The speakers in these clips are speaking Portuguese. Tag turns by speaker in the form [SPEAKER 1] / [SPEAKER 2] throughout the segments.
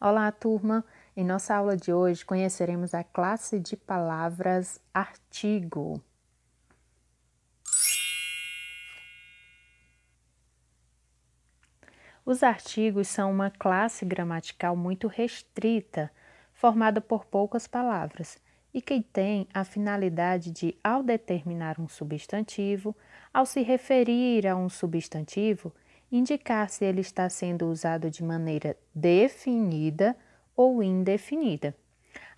[SPEAKER 1] Olá, turma! Em nossa aula de hoje, conheceremos a classe de palavras artigo. Os artigos são uma classe gramatical muito restrita, formada por poucas palavras, e que tem a finalidade de, ao determinar um substantivo, ao se referir a um substantivo, indicar se ele está sendo usado de maneira definida ou indefinida.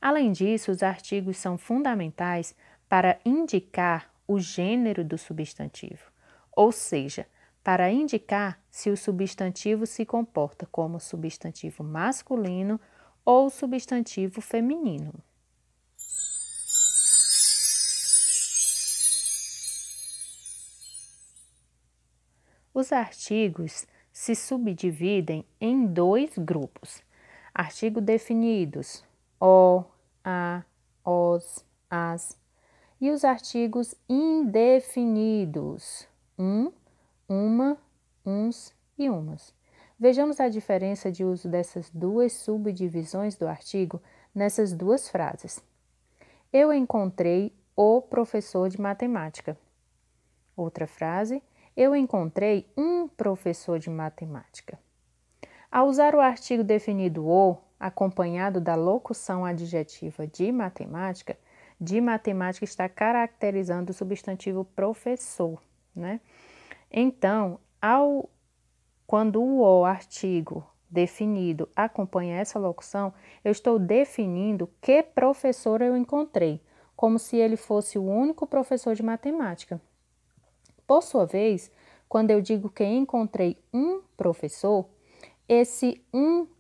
[SPEAKER 1] Além disso, os artigos são fundamentais para indicar o gênero do substantivo, ou seja, para indicar se o substantivo se comporta como substantivo masculino ou substantivo feminino. Os artigos se subdividem em dois grupos: artigos definidos, o, a, os, as, e os artigos indefinidos, uma, uns e umas. Vejamos a diferença de uso dessas duas subdivisões do artigo nessas duas frases. Eu encontrei o professor de matemática. Outra frase, eu encontrei um professor de matemática. Ao usar o artigo definido o, acompanhado da locução adjetiva de matemática está caracterizando o substantivo professor, né? Então, quando o artigo definido acompanha essa locução, eu estou definindo que professor eu encontrei, como se ele fosse o único professor de matemática. Por sua vez, quando eu digo que encontrei um professor, esse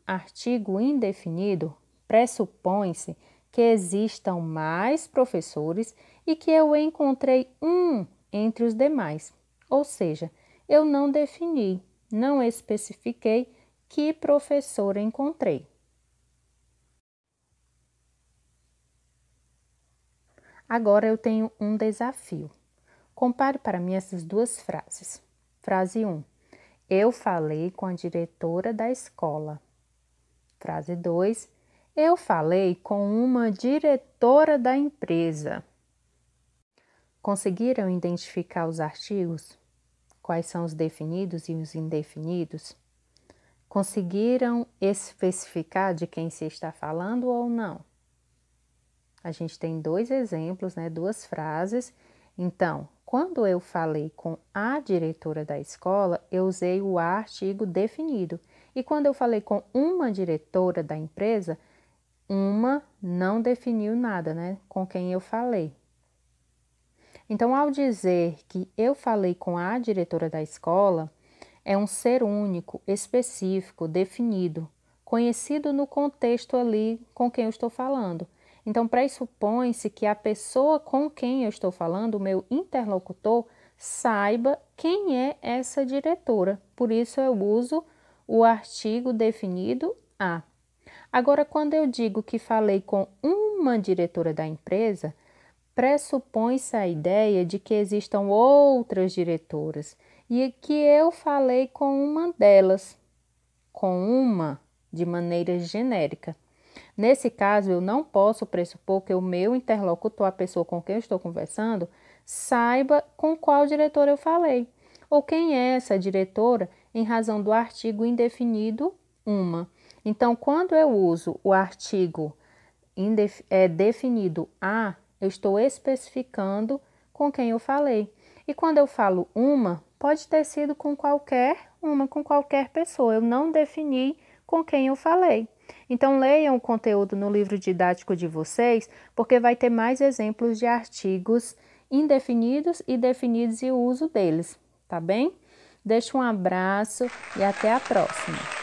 [SPEAKER 1] artigo indefinido pressupõe-se que existam mais professores e que eu encontrei um entre os demais. Ou seja, eu não defini, não especifiquei que professor encontrei. Agora eu tenho um desafio. Compare para mim essas duas frases. Frase 1. Eu falei com a diretora da escola. Frase 2. Eu falei com uma diretora da empresa. Conseguiram identificar os artigos? Quais são os definidos e os indefinidos? Conseguiram especificar de quem se está falando ou não? A gente tem dois exemplos, né? Duas frases. Então, quando eu falei com a diretora da escola, eu usei o artigo definido. E quando eu falei com uma diretora da empresa, uma não definiu nada, né? Com quem eu falei. Então, ao dizer que eu falei com a diretora da escola, é um ser único, específico, definido, conhecido no contexto ali com quem eu estou falando. Então, pressupõe-se que a pessoa com quem eu estou falando, o meu interlocutor, saiba quem é essa diretora. Por isso, eu uso o artigo definido a. Agora, quando eu digo que falei com uma diretora da empresa, pressupõe-se a ideia de que existam outras diretoras e que eu falei com uma delas, com uma de maneira genérica. Nesse caso, eu não posso pressupor que o meu interlocutor, a pessoa com quem eu estou conversando, saiba com qual diretora eu falei, ou quem é essa diretora em razão do artigo indefinido uma. Então, quando eu uso o artigo definido a, eu estou especificando com quem eu falei. E quando eu falo uma, pode ter sido com qualquer pessoa. Eu não defini com quem eu falei. Então, leiam o conteúdo no livro didático de vocês, porque vai ter mais exemplos de artigos indefinidos e definidos e o uso deles, tá bem? Deixo um abraço e até a próxima.